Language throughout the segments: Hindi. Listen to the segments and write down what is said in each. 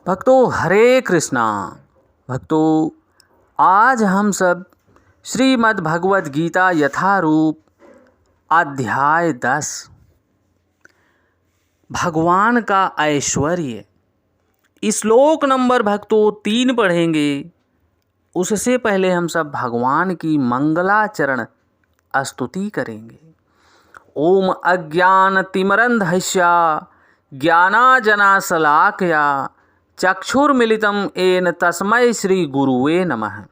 भक्तों हरे कृष्णा। भक्तों आज हम सब श्रीमद् भगवद गीता यथारूप अध्याय 10 भगवान का ऐश्वर्य श्लोक नंबर भक्तों 3 पढ़ेंगे। उससे पहले हम सब भगवान की मंगलाचरण स्तुति करेंगे। ओम अज्ञानतिमिरन्धस्य ज्ञानांजनशलाकया चक्षुर्मिलितं येन तस्मै श्री गुरुवे नमः।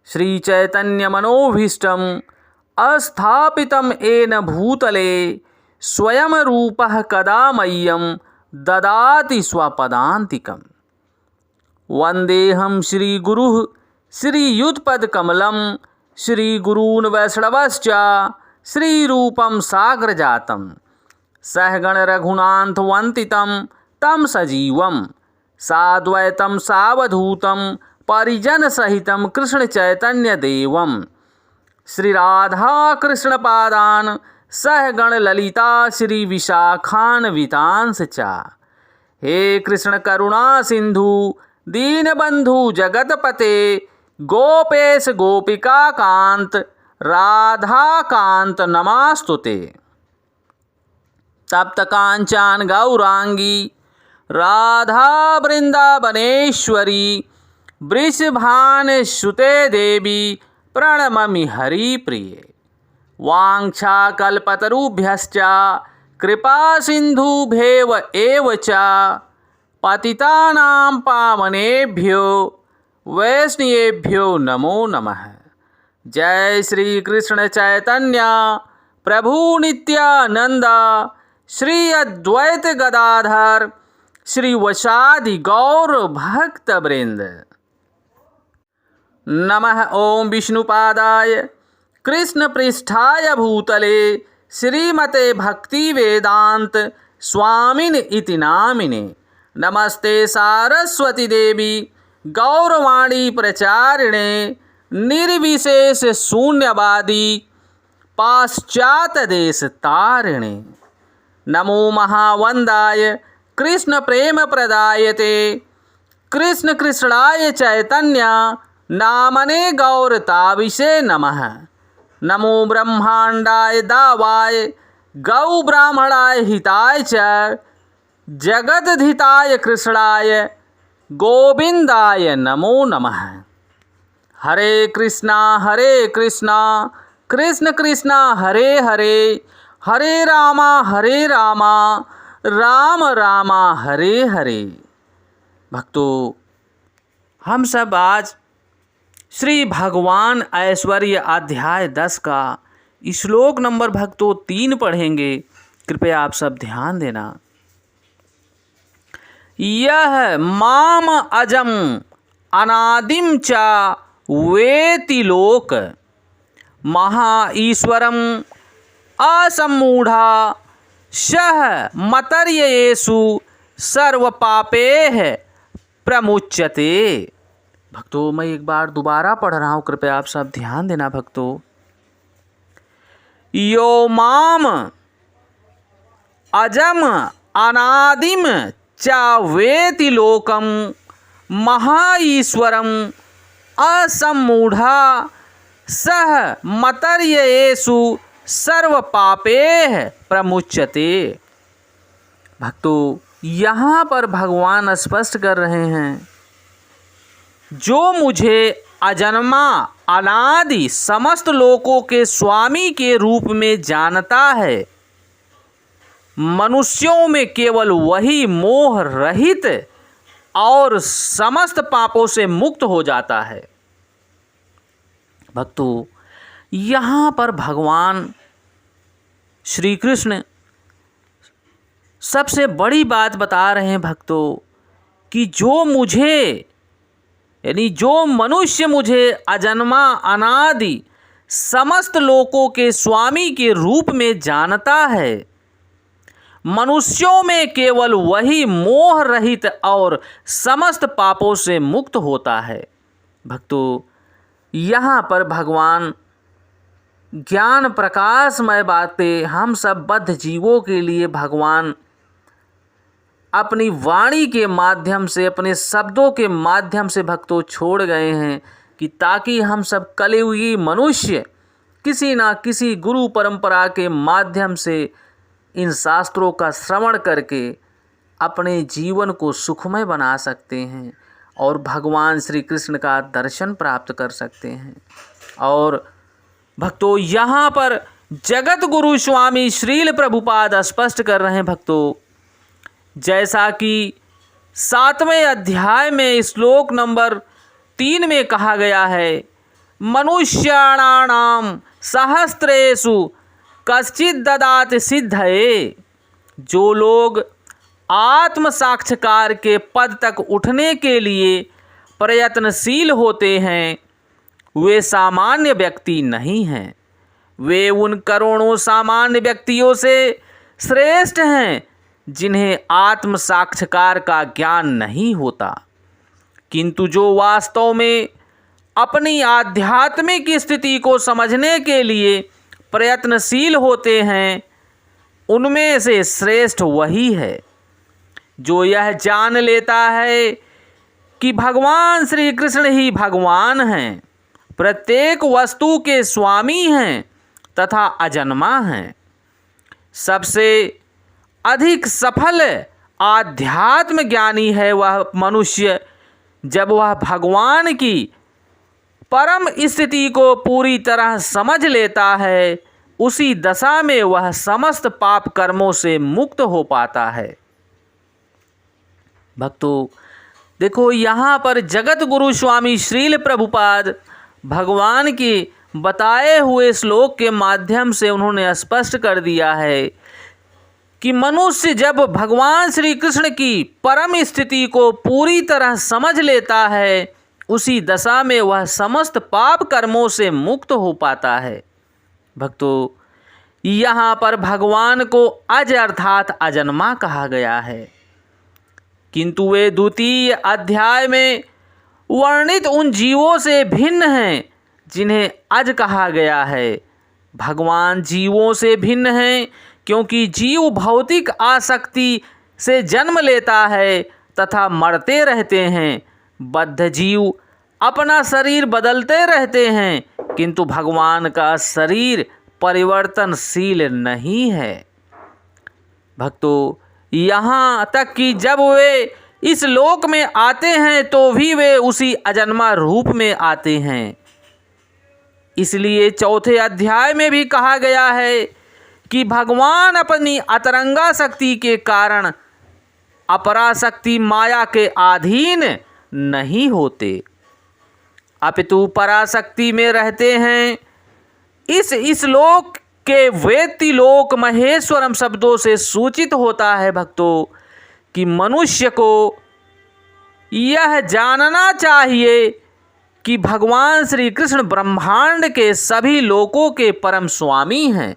श्री चैतन्य मनोभीष्टं अस्थापितं येन भूतले स्वयं रूपः कदा मह्यं ददाति स्वपदान्तिकम्। वन्देऽहं श्रीगुरुः श्रीयुतपदकमलं श्रीगुरून् वैष्णवश्च श्रीरूपं साग्रजातं सहगण रघुनाथवन्दितं तं सजीवं साद्वैतं सावधूतं परिजनसहितं कृष्णचैतन्यदेवं श्रीराधाकृष्णपादान् सहगण ललिता श्रीविशाखान्वितांश्च च। हे कृष्ण करुणा सिंधु दीनबंधु जगतपते गोपेश गोपिका कांत राधा कांत नमस्तुते। तप्त कांचन गौरांगी राधा वृंदावनेश्वरी वृषभानुसुते देवी प्रणममि हरिप्रिये। वाञ्छाकल्पतरुभ्यश्च कृपा सिन्धुभ्येव एव च पतितानां पावनेभ्यो वैष्णवेभ्यो नमो नमः। जय श्री कृष्ण चैतन्य प्रभु नित्यानंद श्री अद्वैत गदाधर श्री वशादि गौर भक्त वृंद। नमः ओम विष्णुपादाय कृष्ण पृष्ठाय भूतले श्रीमते भक्ति वेदांत स्वामिन इति नामिने। नमस्ते सारस्वती देवी गौरवाणी प्रचारिणे निर्विशेष शून्यवादी पाश्चात्य देश तारिणे। नमो महावंदाय कृष्ण प्रेम प्रदायते कृष्ण कृष्णाय चैतन्य नामने गौरताविषे नमः। नमो ब्रह्मांडाय दावाय गौ ब्राह्मणाय हिताय च जगद्धिताय कृष्णाय गोविंदाय नमो नमः। हरे कृष्णा कृष्ण कृष्णा हरे हरे हरे रामा राम रामा हरे हरे। भक्तों हम सब आज श्री भगवान ऐश्वर्य अध्याय 10 का श्लोक नंबर भक्तों 3 पढ़ेंगे। कृपया आप सब ध्यान देना। यह माम अजम अनादिम च वेति लोक महा ईश्वरम असम्मूढ़ा सह मतर्ययेषु सर्व पापेह प्रमुच्यते। भक्तों मैं एक बार दोबारा पढ़ रहा हूँ, कृपया आप सब ध्यान देना। भक्तों यो माम अजम अनादिम च वेति लोकम महाईश्वरम असम्मूढ़ा सह मतर्ययेषु सर्व पापेह प्रमुच्यते। भक्तों यहाँ पर भगवान स्पष्ट कर रहे हैं, जो मुझे अजन्मा अनादि समस्त लोकों के स्वामी के रूप में जानता है, मनुष्यों में केवल वही मोह रहित और समस्त पापों से मुक्त हो जाता है। भक्तों यहाँ पर भगवान श्री कृष्ण सबसे बड़ी बात बता रहे हैं भक्तों कि जो मुझे यानी जो मनुष्य मुझे अजन्मा अनादि समस्त लोकों के स्वामी के रूप में जानता है, मनुष्यों में केवल वही मोह रहित और समस्त पापों से मुक्त होता है। भक्तों यहाँ पर भगवान ज्ञान प्रकाशमय बातें हम सब बद्ध जीवों के लिए भगवान अपनी वाणी के माध्यम से, अपने शब्दों के माध्यम से भक्तों छोड़ गए हैं कि ताकि हम सब कलियुगी मनुष्य किसी ना किसी गुरु परंपरा के माध्यम से इन शास्त्रों का श्रवण करके अपने जीवन को सुखमय बना सकते हैं और भगवान श्री कृष्ण का दर्शन प्राप्त कर सकते हैं। और भक्तों यहाँ पर जगत गुरु स्वामी श्रील प्रभुपाद स्पष्ट कर रहे हैं भक्तों, जैसा कि 7वें अध्याय में श्लोक नंबर 3 में कहा गया है, मनुष्याणाम सहस्रेषु कश्चित् ददाति सिद्धये। जो लोग आत्म साक्षात्कार के पद तक उठने के लिए प्रयत्नशील होते हैं वे सामान्य व्यक्ति नहीं हैं। वे उन करोड़ों सामान्य व्यक्तियों से श्रेष्ठ हैं जिन्हें आत्म साक्षात्कार का ज्ञान नहीं होता, किंतु जो वास्तव में अपनी आध्यात्मिक स्थिति को समझने के लिए प्रयत्नशील होते हैं उनमें से श्रेष्ठ वही है जो यह जान लेता है कि भगवान श्री कृष्ण ही भगवान हैं, प्रत्येक वस्तु के स्वामी हैं तथा अजन्मा हैं। सबसे अधिक सफल आध्यात्म ज्ञानी है वह मनुष्य जब वह भगवान की परम स्थिति को पूरी तरह समझ लेता है। उसी दशा में वह समस्त पाप कर्मों से मुक्त हो पाता है। भक्तों देखो, यहाँ पर जगत गुरु स्वामी श्रील प्रभुपाद भगवान के बताए हुए श्लोक के माध्यम से उन्होंने स्पष्ट कर दिया है कि मनुष्य जब भगवान श्री कृष्ण की परम स्थिति को पूरी तरह समझ लेता है उसी दशा में वह समस्त पाप कर्मों से मुक्त हो पाता है। भक्तों यहाँ पर भगवान को अज अर्थात अजन्मा कहा गया है, किंतु वे द्वितीय अध्याय में वर्णित उन जीवों से भिन्न हैं जिन्हें अज कहा गया है। भगवान जीवों से भिन्न हैं क्योंकि जीव भौतिक आसक्ति से जन्म लेता है तथा मरते रहते हैं। बद्ध जीव अपना शरीर बदलते रहते हैं, किंतु भगवान का शरीर परिवर्तनशील नहीं है। भक्तों यहाँ तक कि जब वे इस लोक में आते हैं तो भी वे उसी अजन्मा रूप में आते हैं। इसलिए चौथे अध्याय में भी कहा गया है कि भगवान अपनी अतरंगा शक्ति के कारण अपराशक्ति माया के अधीन नहीं होते, अपितु पराशक्ति में रहते हैं। इस लोक के वेत्ति लोक महेश्वरम शब्दों से सूचित होता है भक्तों कि मनुष्य को यह जानना चाहिए कि भगवान श्री कृष्ण ब्रह्मांड के सभी लोकों के परम स्वामी हैं,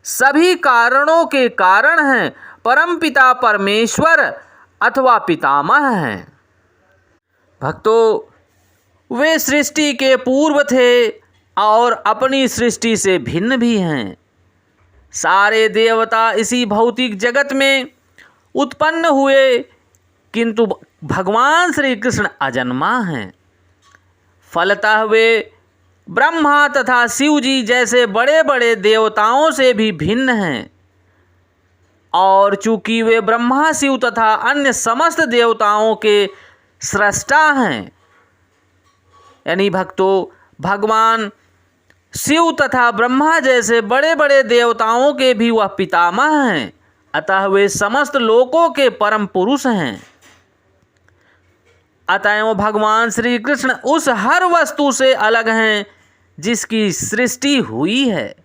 सभी कारणों के कारण हैं, परमपिता परमेश्वर अथवा पितामह हैं। भक्तों वे सृष्टि के पूर्व थे और अपनी सृष्टि से भिन्न भी हैं। सारे देवता इसी भौतिक जगत में उत्पन्न हुए, किंतु भगवान श्री कृष्ण अजन्मा हैं। फलतः वे ब्रह्मा तथा शिव जी जैसे बड़े बड़े देवताओं से भी भिन्न हैं, और चूंकि वे ब्रह्मा शिव तथा अन्य समस्त देवताओं के सृष्टा हैं, यानी भक्तों भगवान शिव तथा ब्रह्मा जैसे बड़े बड़े देवताओं के भी वह पितामह हैं, अतः वे समस्त लोकों के परम पुरुष हैं। अतएव भगवान श्री कृष्ण उस हर वस्तु से अलग हैं जिसकी सृष्टि हुई है,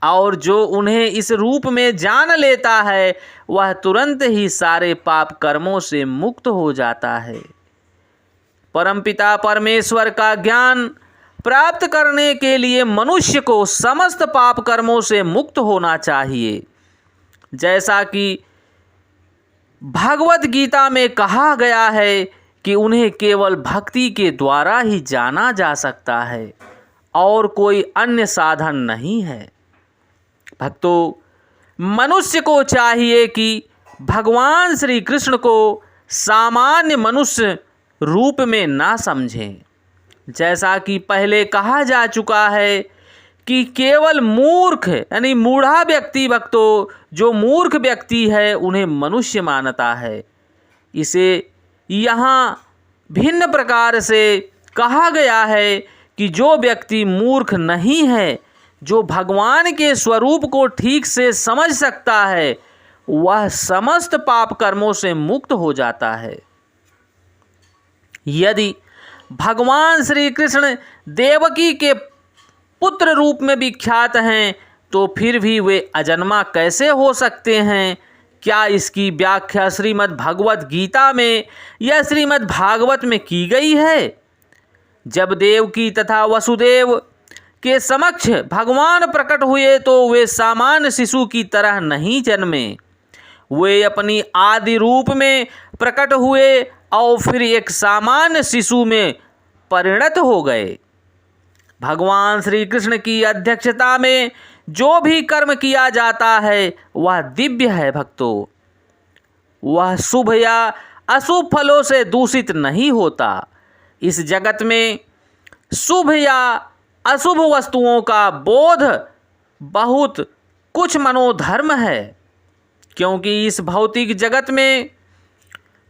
और जो उन्हें इस रूप में जान लेता है वह तुरंत ही सारे पाप कर्मों से मुक्त हो जाता है। परमपिता परमेश्वर का ज्ञान प्राप्त करने के लिए मनुष्य को समस्त पाप कर्मों से मुक्त होना चाहिए। जैसा कि भगवत गीता में कहा गया है कि उन्हें केवल भक्ति के द्वारा ही जाना जा सकता है और कोई अन्य साधन नहीं है। भक्तों मनुष्य को चाहिए कि भगवान श्री कृष्ण को सामान्य मनुष्य रूप में ना समझें। जैसा कि पहले कहा जा चुका है कि केवल मूर्ख यानी मूढ़ा व्यक्ति भक्तों, जो मूर्ख व्यक्ति है उन्हें मनुष्य मानता है। इसे यहाँ भिन्न प्रकार से कहा गया है कि जो व्यक्ति मूर्ख नहीं है, जो भगवान के स्वरूप को ठीक से समझ सकता है, वह समस्त पाप कर्मों से मुक्त हो जाता है। यदि भगवान श्री कृष्ण देवकी के पुत्र रूप में विख्यात हैं, तो फिर भी वे अजन्मा कैसे हो सकते हैं? क्या इसकी व्याख्या श्रीमद् भगवत गीता में या श्रीमद् भागवत में की गई है? जब देवकी तथा वसुदेव के समक्ष भगवान प्रकट हुए तो वे सामान्य शिशु की तरह नहीं जन्मे। वे अपनी आदि रूप में प्रकट हुए और फिर एक सामान्य शिशु में परिणत हो गए। भगवान श्री कृष्ण की अध्यक्षता में जो भी कर्म किया जाता है वह दिव्य है भक्तों। वह शुभ या अशुभ फलों से दूषित नहीं होता। इस जगत में शुभ या अशुभ वस्तुओं का बोध बहुत कुछ मनोधर्म है, क्योंकि इस भौतिक जगत में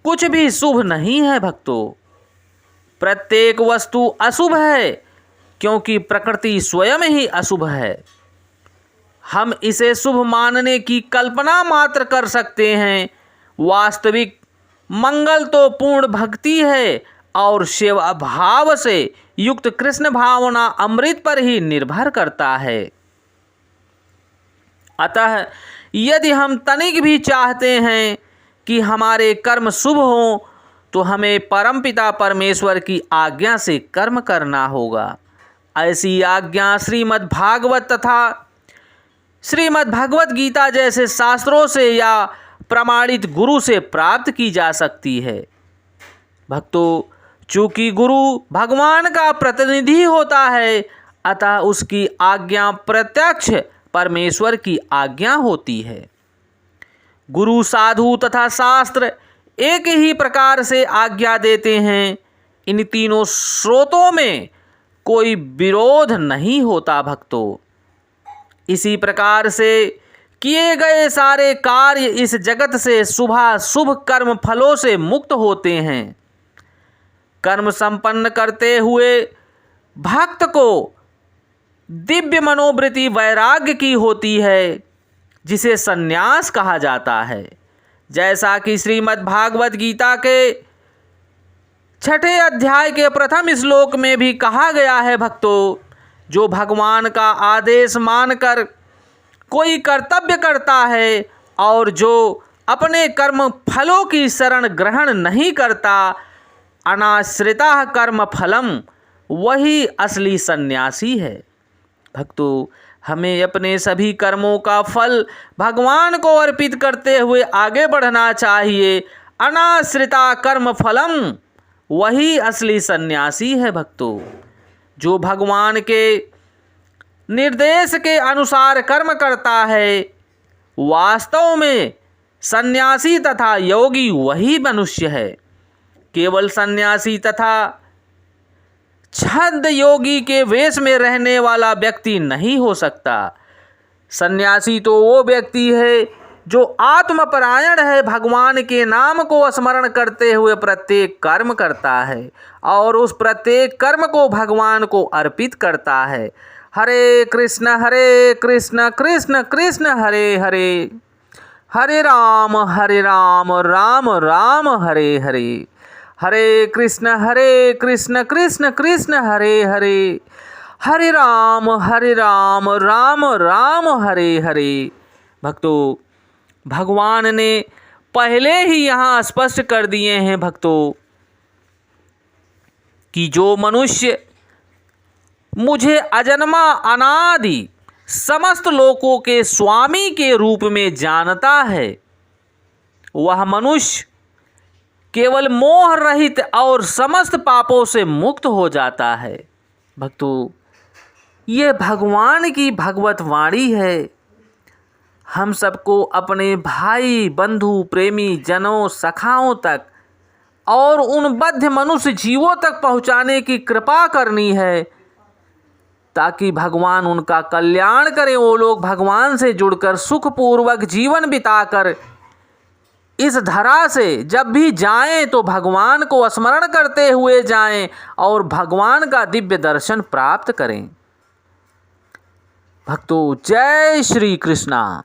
कुछ भी शुभ नहीं है भक्तों। प्रत्येक वस्तु अशुभ है, क्योंकि प्रकृति स्वयं ही अशुभ है। हम इसे शुभ मानने की कल्पना मात्र कर सकते हैं। वास्तविक मंगल तो पूर्ण भक्ति है और सेवा भाव से युक्त कृष्ण भावना अमृत पर ही निर्भर करता है। अतः यदि हम तनिक भी चाहते हैं कि हमारे कर्म शुभ हों, तो हमें परमपिता परमेश्वर की आज्ञा से कर्म करना होगा। ऐसी आज्ञा श्रीमद् भागवत तथा श्रीमद् भगवत गीता जैसे शास्त्रों से या प्रमाणित गुरु से प्राप्त की जा सकती है। भक्तों, चूँकि गुरु भगवान का प्रतिनिधि होता है, अतः उसकी आज्ञा प्रत्यक्ष परमेश्वर की आज्ञा होती है। गुरु, साधु तथा शास्त्र एक ही प्रकार से आज्ञा देते हैं। इन तीनों स्रोतों में कोई विरोध नहीं होता भक्तों। इसी प्रकार से किए गए सारे कार्य इस जगत से शुभाशुभ कर्म फलों से मुक्त होते हैं। कर्म संपन्न करते हुए भक्त को दिव्य मनोवृत्ति वैराग्य की होती है, जिसे संन्यास कहा जाता है। जैसा कि श्रीमद् भागवत गीता के 6 अध्याय के प्रथम श्लोक में भी कहा गया है भक्तों, जो भगवान का आदेश मानकर कोई कर्तव्य करता है और जो अपने कर्म फलों की शरण ग्रहण नहीं करता, अनाश्रिता कर्म फलम, वही असली सन्यासी है। भक्तों, हमें अपने सभी कर्मों का फल भगवान को अर्पित करते हुए आगे बढ़ना चाहिए। अनाश्रिता कर्म फलम, वही असली सन्यासी है भक्तों। जो भगवान के निर्देश के अनुसार कर्म करता है, वास्तव में सन्यासी तथा योगी वही मनुष्य है। केवल सन्यासी तथा छद्म योगी के वेश में रहने वाला व्यक्ति नहीं हो सकता। सन्यासी तो वो व्यक्ति है जो आत्मपरायण है, भगवान के नाम को स्मरण करते हुए प्रत्येक कर्म करता है और उस प्रत्येक कर्म को भगवान को अर्पित करता है। हरे कृष्ण कृष्ण कृष्ण हरे हरे, हरे राम राम राम हरे हरे, हरे कृष्ण कृष्ण कृष्ण हरे हरे, हरे राम राम राम हरे हरे। भक्तों, भगवान ने पहले ही यहाँ स्पष्ट कर दिए हैं भक्तों कि जो मनुष्य मुझे अजन्मा अनादि समस्त लोकों के स्वामी के रूप में जानता है, वह मनुष्य केवल मोह रहित और समस्त पापों से मुक्त हो जाता है। भक्तों, ये भगवान की भगवत वाणी है। हम सबको अपने भाई बंधु प्रेमी जनों सखाओं तक और उन बद्ध मनुष्य जीवों तक पहुंचाने की कृपा करनी है, ताकि भगवान उनका कल्याण करें। वो लोग भगवान से जुड़कर सुखपूर्वक जीवन बिताकर इस धरा से जब भी जाएं तो भगवान को स्मरण करते हुए जाएं और भगवान का दिव्य दर्शन प्राप्त करें। भक्तों, जय श्री कृष्णा।